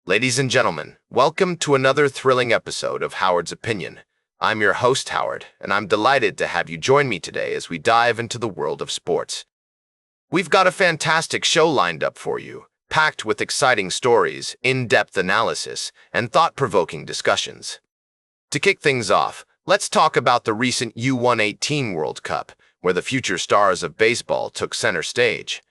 Ladies and gentlemen, welcome to another thrilling episode of Howard's Opinion. I'm your host, Howard, and I'm delighted to have you join me today as we dive into the world of sports. We've got a fantastic show lined up for you, packed with exciting stories, in-depth analysis, and thought-provoking discussions. To kick things off, let's talk about the recent U18 World Cup, where the future stars of baseball took center stage.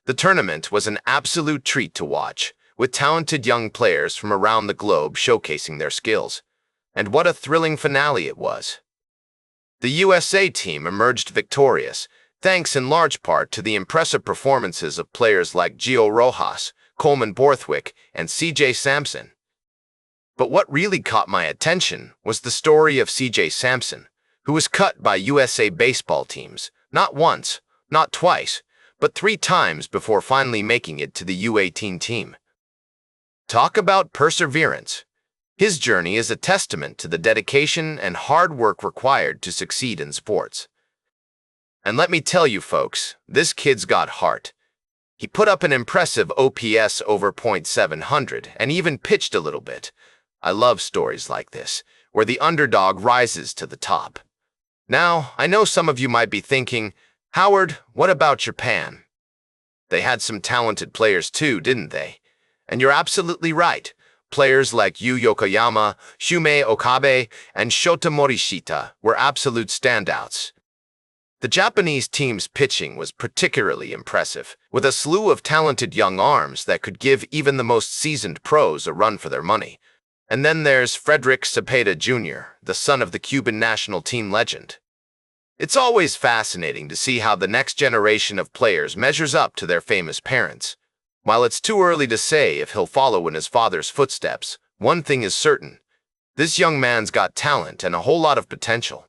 The tournament was an absolute treat to watch, with talented young players from around the globe showcasing their skills. And what a thrilling finale it was. The USA team emerged victorious, thanks in large part to the impressive performances of players like Gio Rojas, Coleman Borthwick, and C.J. Sampson. But what really caught my attention was the story of C.J. Sampson, who was cut by USA baseball teams, not once, not twice, but 3 times before finally making it to the U18 team. Talk about perseverance. His journey is a testament to the dedication and hard work required to succeed in sports. And let me tell you folks, this kid's got heart. He put up an impressive OPS over .700 and even pitched a little bit. I love stories like this, where the underdog rises to the top. Now, I know some of you might be thinking, Howard, what about Japan? They had some talented players too, didn't they? And you're absolutely right. Players like Yu Yokoyama, Shumei Okabe, and Shota Morishita were absolute standouts. The Japanese team's pitching was particularly impressive, with a slew of talented young arms that could give even the most seasoned pros a run for their money. And then there's Frederick Cepeda Jr., the son of the Cuban national team legend. It's always fascinating to see how the next generation of players measures up to their famous parents. While it's too early to say if he'll follow in his father's footsteps, one thing is certain. This young man's got talent and a whole lot of potential.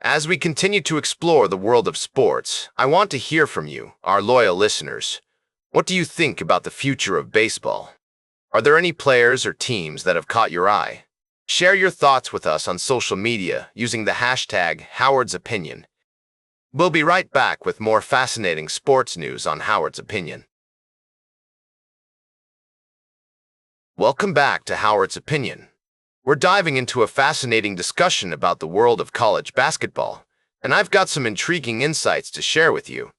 As we continue to explore the world of sports, I want to hear from you, our loyal listeners. What do you think about the future of baseball? Are there any players or teams that have caught your eye? Share your thoughts with us on social media using the hashtag Howard's Opinion. We'll be right back with more fascinating sports news on Howard's Opinion. Welcome back to Howard's Opinion. We're diving into a fascinating discussion about the world of college basketball, and I've got some intriguing insights to share with you.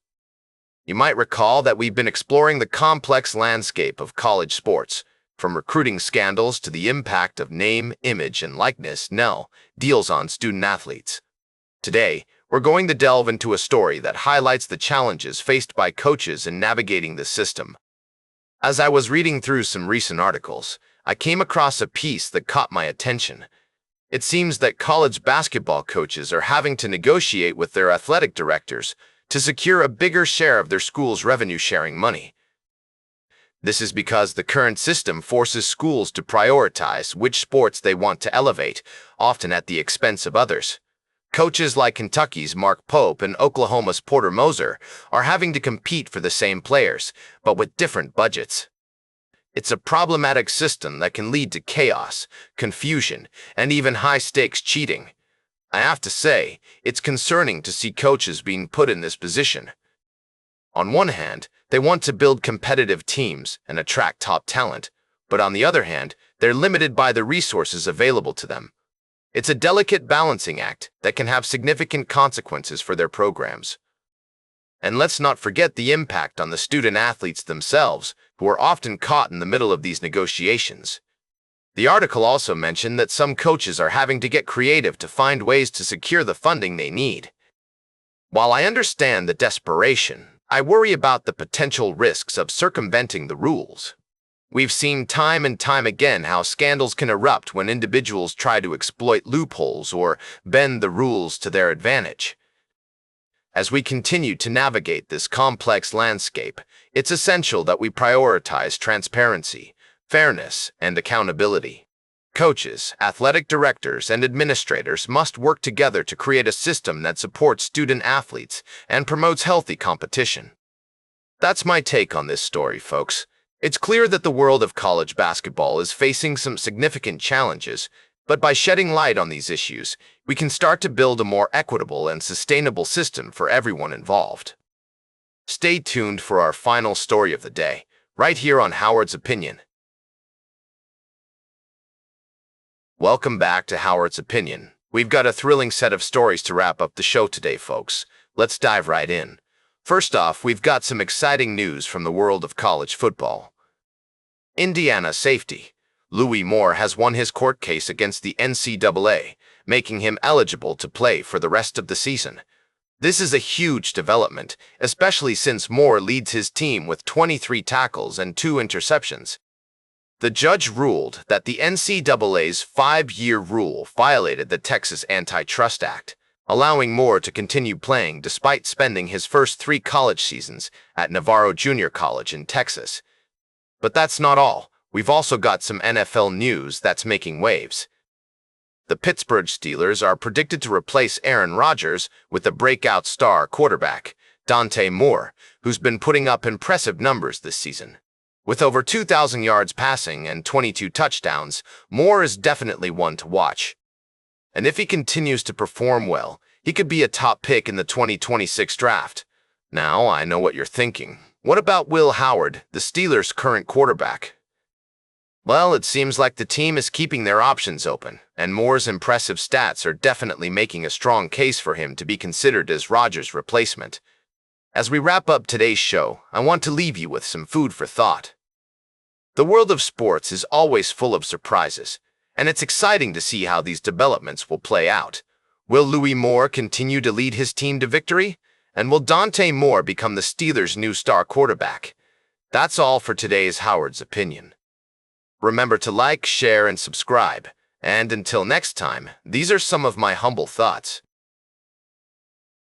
You might recall that we've been exploring the complex landscape of college sports, from recruiting scandals to the impact of name, image, and likeness deals on student-athletes. Today, we're going to delve into a story that highlights the challenges faced by coaches in navigating the system. As I was reading through some recent articles, I came across a piece that caught my attention. It seems that college basketball coaches are having to negotiate with their athletic directors to secure a bigger share of their school's revenue-sharing money. This is because the current system forces schools to prioritize which sports they want to elevate, often at the expense of others. Coaches like Kentucky's Mark Pope and Oklahoma's Porter Moser are having to compete for the same players, but with different budgets. It's a problematic system that can lead to chaos, confusion, and even high-stakes cheating. I have to say, it's concerning to see coaches being put in this position. On one hand, they want to build competitive teams and attract top talent, but on the other hand, they're limited by the resources available to them. It's a delicate balancing act that can have significant consequences for their programs. And let's not forget the impact on the student-athletes themselves, who are often caught in the middle of these negotiations. The article also mentioned that some coaches are having to get creative to find ways to secure the funding they need. While I understand the desperation, I worry about the potential risks of circumventing the rules. We've seen time and time again how scandals can erupt when individuals try to exploit loopholes or bend the rules to their advantage. As we continue to navigate this complex landscape, it's essential that we prioritize transparency, fairness, and accountability. Coaches, athletic directors, and administrators must work together to create a system that supports student-athletes and promotes healthy competition. That's my take on this story, folks. It's clear that the world of college basketball is facing some significant challenges, but by shedding light on these issues, we can start to build a more equitable and sustainable system for everyone involved. Stay tuned for our final story of the day, right here on Howard's Opinion. Welcome back to Howard's Opinion. We've got a thrilling set of stories to wrap up the show today, folks. Let's dive right in. First off, we've got some exciting news from the world of college football. Indiana safety Louis Moore has won his court case against the NCAA, making him eligible to play for the rest of the season. This is a huge development, especially since Moore leads his team with 23 tackles and 2 interceptions. The judge ruled that the NCAA's 5-year rule violated the Texas Antitrust Act, allowing Moore to continue playing despite spending his first 3 college seasons at Navarro Junior College in Texas. But that's not all. We've also got some NFL news that's making waves. The Pittsburgh Steelers are predicted to replace Aaron Rodgers with a breakout star quarterback, Dante Moore, who's been putting up impressive numbers this season. With over 2,000 yards passing and 22 touchdowns, Moore is definitely one to watch. And if he continues to perform well, he could be a top pick in the 2026 draft. Now, I know what you're thinking. What about Will Howard, the Steelers' current quarterback? Well, it seems like the team is keeping their options open, and Moore's impressive stats are definitely making a strong case for him to be considered as Rodgers' replacement. As we wrap up today's show, I want to leave you with some food for thought. The world of sports is always full of surprises, and it's exciting to see how these developments will play out. Will Louis Moore continue to lead his team to victory? And will Dante Moore become the Steelers' new star quarterback? That's all for today's Howard's Opinion. Remember to like, share, and subscribe. And until next time, these are some of my humble thoughts.